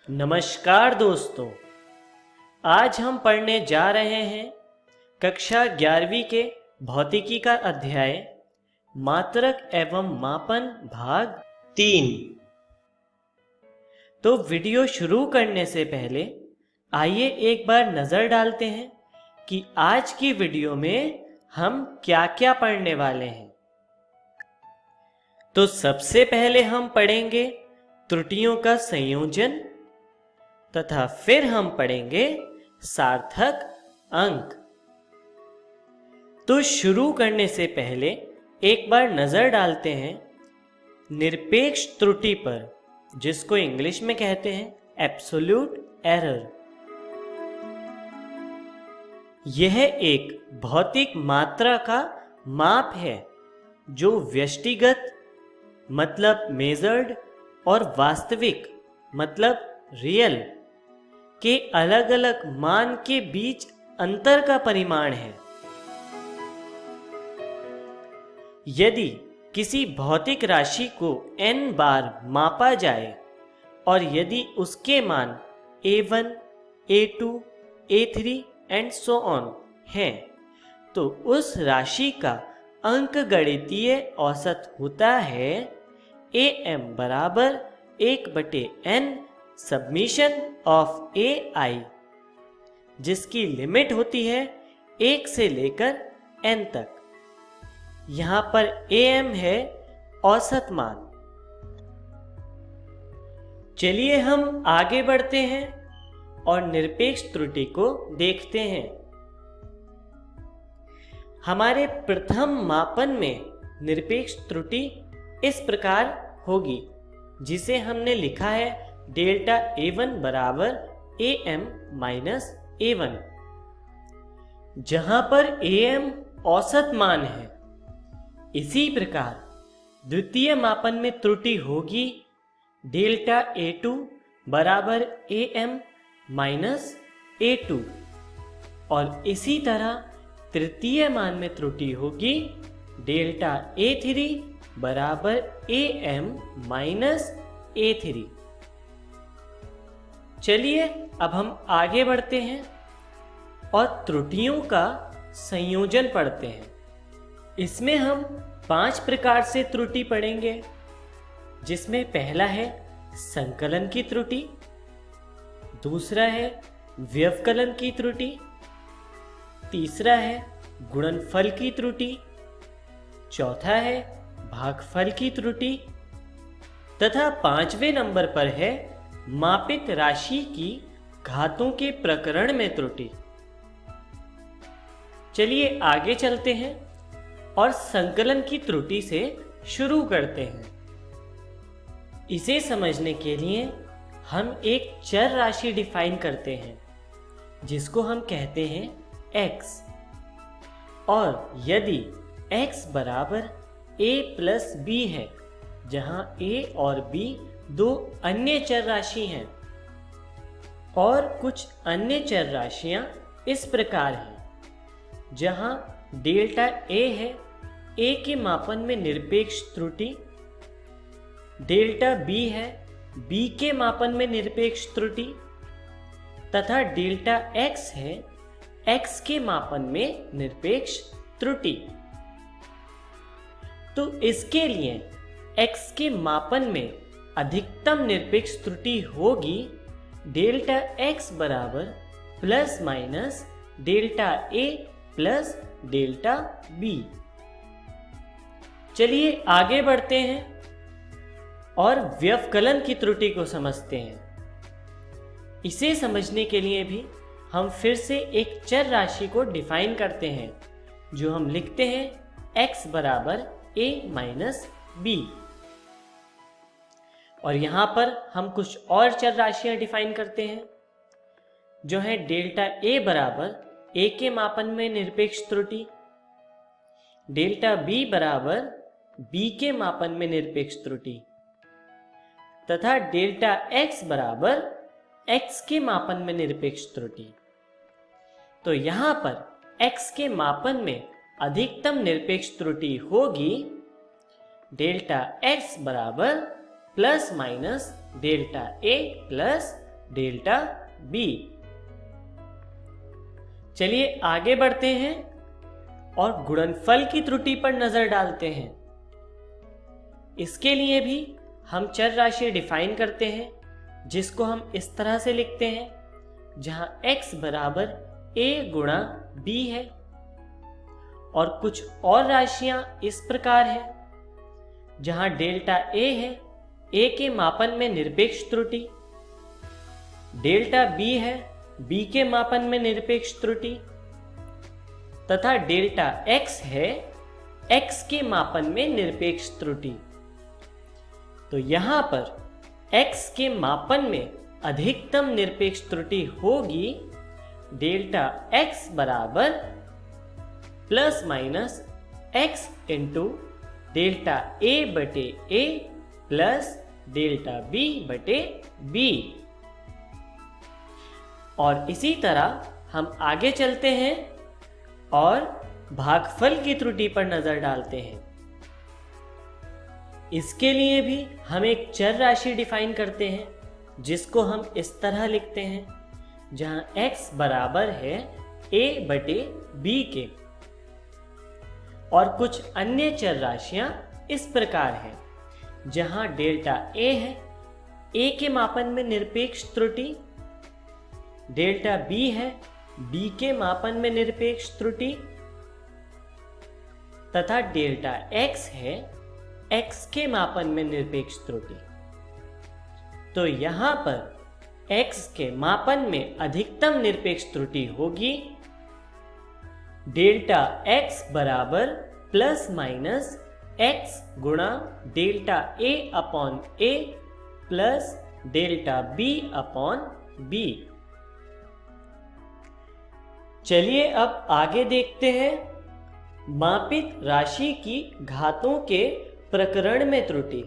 नमस्कार दोस्तों, आज हम पढ़ने जा रहे हैं कक्षा 11वीं के भौतिकी का अध्याय मात्रक एवं मापन भाग 3। तो वीडियो शुरू करने से पहले आइए एक बार नज़र डालते हैं कि आज की वीडियो में हम क्या क्या पढ़ने वाले हैं। तो सबसे पहले हम पढ़ेंगे त्रुटियों का संयोजन तथा फिर हम पढ़ेंगे सार्थक अंक। तो शुरू करने से पहले एक बार नजर डालते हैं निरपेक्ष त्रुटि पर, जिसको इंग्लिश में कहते हैं एब्सोल्यूट एरर। यह एक भौतिक मात्रा का माप है जो व्यष्टिगत मतलब मेजर्ड और वास्तविक मतलब रियल के अलग अलग मान के बीच अंतर का परिमाण है। यदि किसी भौतिक राशि को n बार मापा जाए और यदि उसके मान a1, a2, a3 and so on हैं, तो उस राशि का अंकगणितीय औसत होता है am बराबर 1/n सबमिशन ऑफ ai, जिसकी लिमिट होती है 1 से लेकर n तक। यहां पर am है औसत मान। चलिए हम आगे बढ़ते हैं और निरपेक्ष त्रुटि को देखते हैं। हमारे प्रथम मापन में निरपेक्ष त्रुटि इस प्रकार होगी, जिसे हमने लिखा है डेल्टा a1 बराबर am माइनस a1, जहां पर am औसत मान है। इसी प्रकार द्वितीय मापन में त्रुटि होगी डेल्टा a2 बराबर am माइनस a2, और इसी तरह तृतीय मान में त्रुटि होगी डेल्टा a3 बराबर am माइनस a3। चलिए अब हम आगे बढ़ते हैं और त्रुटियों का संयोजन पढ़ते हैं। इसमें हम 5 प्रकार से त्रुटि पढ़ेंगे, जिसमें पहला है संकलन की त्रुटि, दूसरा है व्यवकलन की त्रुटि, तीसरा है गुणनफल की त्रुटि, चौथा है भागफल की त्रुटि तथा 5वें नंबर पर है मापित राशि की घातों के प्रकरण में त्रुटि। चलिए आगे चलते हैं और संकलन की त्रुटि से शुरू करते हैं। इसे समझने के लिए हम एक चर राशि डिफाइन करते हैं, जिसको हम कहते हैं x, और यदि x बराबर a प्लस b है, जहां a और b दो अन्य चर राशि हैं, और कुछ अन्य चर राशियां इस प्रकार हैं, जहां डेल्टा a है a के मापन में निरपेक्ष त्रुटि, डेल्टा b है b के मापन में निरपेक्ष त्रुटि तथा डेल्टा x है x के मापन में निरपेक्ष त्रुटि। तो इसके लिए x के मापन में अधिकतम निरपेक्ष त्रुटि होगी डेल्टा x बराबर plus minus delta a plus delta b। चलिए आगे बढ़ते हैं और व्यवकलन की त्रुटि को समझते हैं। इसे समझने के लिए भी हम फिर से एक चर राशि को डिफाइन करते हैं, जो हम लिखते हैं x बराबर a माइनस b, और यहां पर हम कुछ और चर राशियां डिफाइन करते हैं, जो है डेल्टा a बराबर a के मापन में निरपेक्ष त्रुटि, डेल्टा b बराबर b के मापन में निरपेक्ष त्रुटि तथा डेल्टा x बराबर x के मापन में निरपेक्ष त्रुटि। तो यहां पर x के मापन में अधिकतम निरपेक्ष त्रुटि होगी डेल्टा x बराबर plus minus delta a plus delta B. चलिए आगे बढ़ते हैं और गुणनफल की त्रुटि पर नजर डालते हैं। इसके लिए भी हम चर राशि डिफाइन करते हैं, जिसको हम इस तरह से लिखते हैं, जहां x बराबर a गुणा b है और कुछ और राशियां इस प्रकार है, जहां डेल्टा a है a के मापन में निरपेक्ष त्रुटि, डेल्टा b है b के मापन में निरपेक्ष त्रुटि तथा डेल्टा x है x के मापन में निरपेक्ष त्रुटि। तो यहां पर x के मापन में अधिकतम निरपेक्ष त्रुटि होगी डेल्टा x बराबर plus minus x into delta a बटे a प्लस डेल्टा b बटे b। और इसी तरह हम आगे चलते हैं और भागफल की त्रुटि पर नजर डालते हैं। इसके लिए भी हम एक चर राशि डिफाइन करते हैं, जिसको हम इस तरह लिखते हैं, जहां x बराबर है a बटे b के और कुछ अन्य चर राशियां इस प्रकार हैं, जहां डेल्टा a है a के मापन में निरपेक्ष त्रुटि, डेल्टा b है b के मापन में निरपेक्ष त्रुटि तथा डेल्टा x है x के मापन में निरपेक्ष त्रुटि। तो यहां पर x के मापन में अधिकतम निरपेक्ष त्रुटि होगी डेल्टा x बराबर प्लस माइनस x गुणा delta a upon a plus delta b upon b। चलिए अब आगे देखते हैं मापित राशि की घातों के प्रकरण में त्रुटि।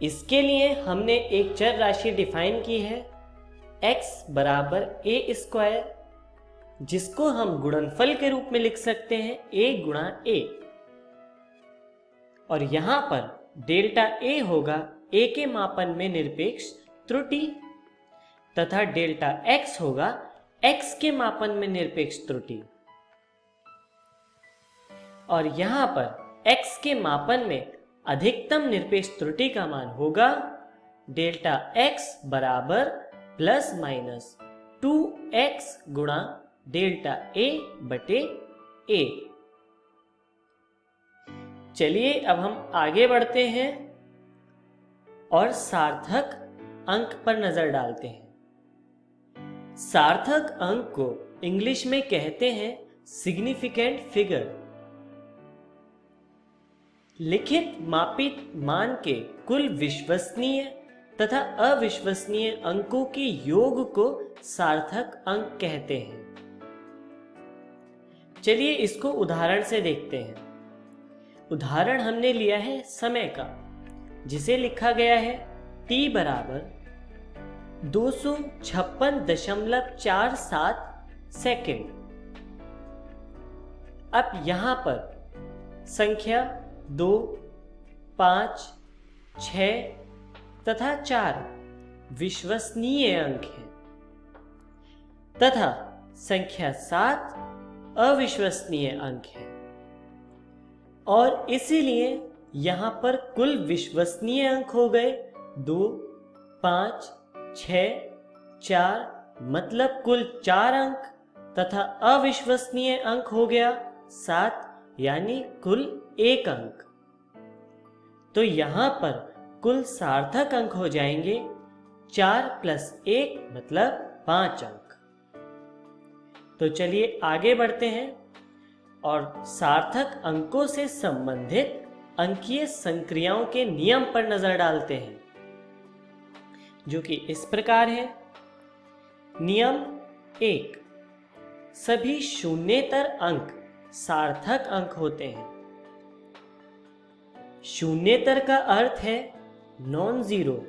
इसके लिए हमने एक चर राशि डिफाइन की है x बराबर a स्क्वायर, जिसको हम गुणनफल के रूप में लिख सकते हैं a गुणा a। और यहां पर डेल्टा a होगा a के मापन में निरपेक्ष त्रुटि तथा डेल्टा x होगा x के मापन में निरपेक्ष त्रुटि। और यहां पर x के मापन में अधिकतम निरपेक्ष त्रुटि का मान होगा डेल्टा x बराबर प्लस माइनस 2x गुणा डेल्टा a बटे a। चलिए अब हम आगे बढ़ते हैं और सार्थक अंक पर नजर डालते हैं। सार्थक अंक को इंग्लिश में कहते हैं सिग्निफिकेंट फिगर। लिखित मापित मान के कुल विश्वसनीय तथा अविश्वसनीय अंकों के योग को सार्थक अंक कहते हैं। चलिए इसको उदाहरण से देखते हैं। उदाहरण हमने लिया है समय का, जिसे लिखा गया है t बराबर 256.47 सेकेंड। अब यहां पर संख्या 2, 5, 6 तथा 4 विश्वसनीय अंक हैं तथा संख्या 7 अविश्वसनीय अंक है और इसीलिए यहां पर कुल विश्वसनीय अंक हो गए 2, 5, 6, 4 मतलब कुल 4 अंक तथा अविश्वसनीय अंक हो गया 7 यानी कुल 1 अंक। तो यहां पर कुल सार्थक अंक हो जाएंगे 4 + 1 मतलब 5 अंक। तो चलिए आगे बढ़ते हैं और सार्थक अंकों से संबंधित अंकीय संक्रियाओं के नियम पर नजर डालते हैं, जो कि इस प्रकार है। नियम 1, सभी शून्येतर अंक सार्थक अंक होते हैं। शून्येतर का अर्थ है नॉन जीरो।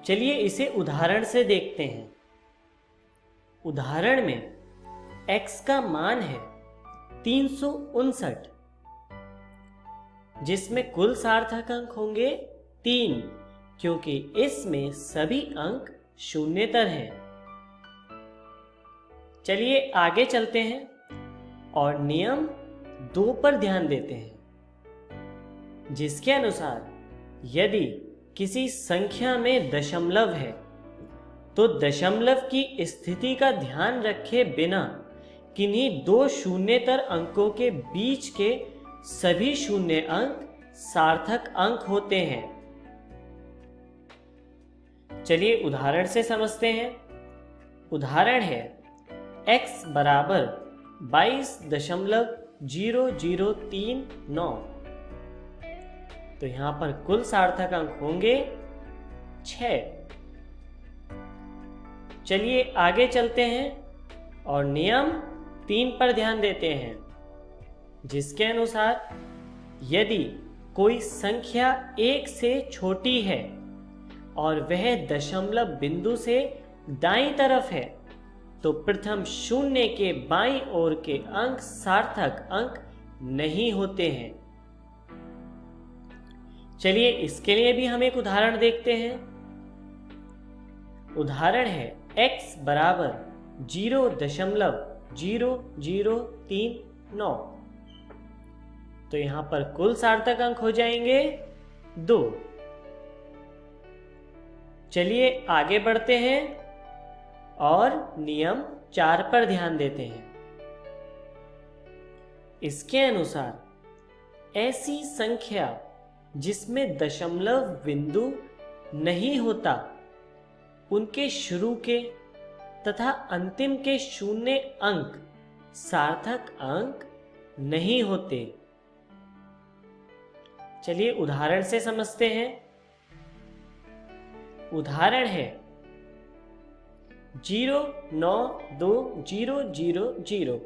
चलिए इसे उदाहरण से देखते हैं। उदाहरण में x का मान है 359, जिसमें कुल सार्थक अंक होंगे 3 क्योंकि इसमें सभी अंक शून्येतर हैं। चलिए आगे चलते हैं और नियम 2 पर ध्यान देते हैं, जिसके अनुसार यदि किसी संख्या में दशमलव है तो दशमलव की स्थिति का ध्यान रखे बिना किन्हीं 2 शून्येतर अंकों के बीच के सभी शून्य अंक सार्थक अंक होते हैं। चलिए उदाहरण से समझते हैं। उदाहरण है x बराबर 22.0039। तो यहां पर कुल सार्थक अंक होंगे 6। चलिए आगे चलते हैं और नियम 3 पर ध्यान देते हैं, जिसके अनुसार यदि कोई संख्या 1 से छोटी है और वह दशमलव बिंदु से दाईं तरफ है तो प्रथम शून्य के बाईं ओर के अंक सार्थक अंक नहीं होते हैं। चलिए इसके लिए भी हम एक उदाहरण देखते हैं। उदाहरण है x बराबर 0.0039। तो यहां पर कुल सार्थक अंक हो जाएंगे 2। चलिए आगे बढ़ते हैं और नियम 4 पर ध्यान देते हैं। इसके अनुसार ऐसी संख्या जिसमें दशमलव बिंदु नहीं होता, उनके शुरू के तथा अंतिम के शून्य अंक सार्थक अंक नहीं होते। चलिए उदाहरण से समझते हैं। उदाहरण है 0920000।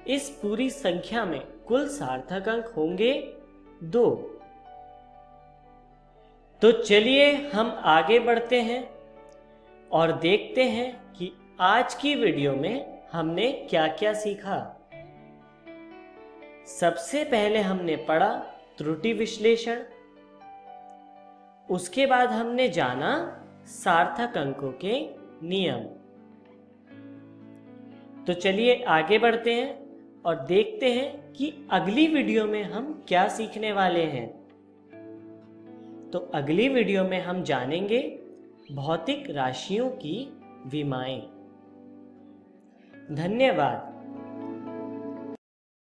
इस पूरी संख्या में कुल सार्थक अंक होंगे 2। तो चलिए हम आगे बढ़ते हैं और देखते हैं कि आज की वीडियो में हमने क्या क्या सीखा। सबसे पहले हमने पढ़ा त्रुटि विश्लेषण। उसके बाद हमने जाना सार्थक अंकों के नियम। तो चलिए आगे बढ़ते हैं और देखते हैं कि अगली वीडियो में हम क्या सीखने वाले हैं। तो अगली वीडियो में हम जानेंगे भौतिक राशियों की विमाएं। धन्यवाद।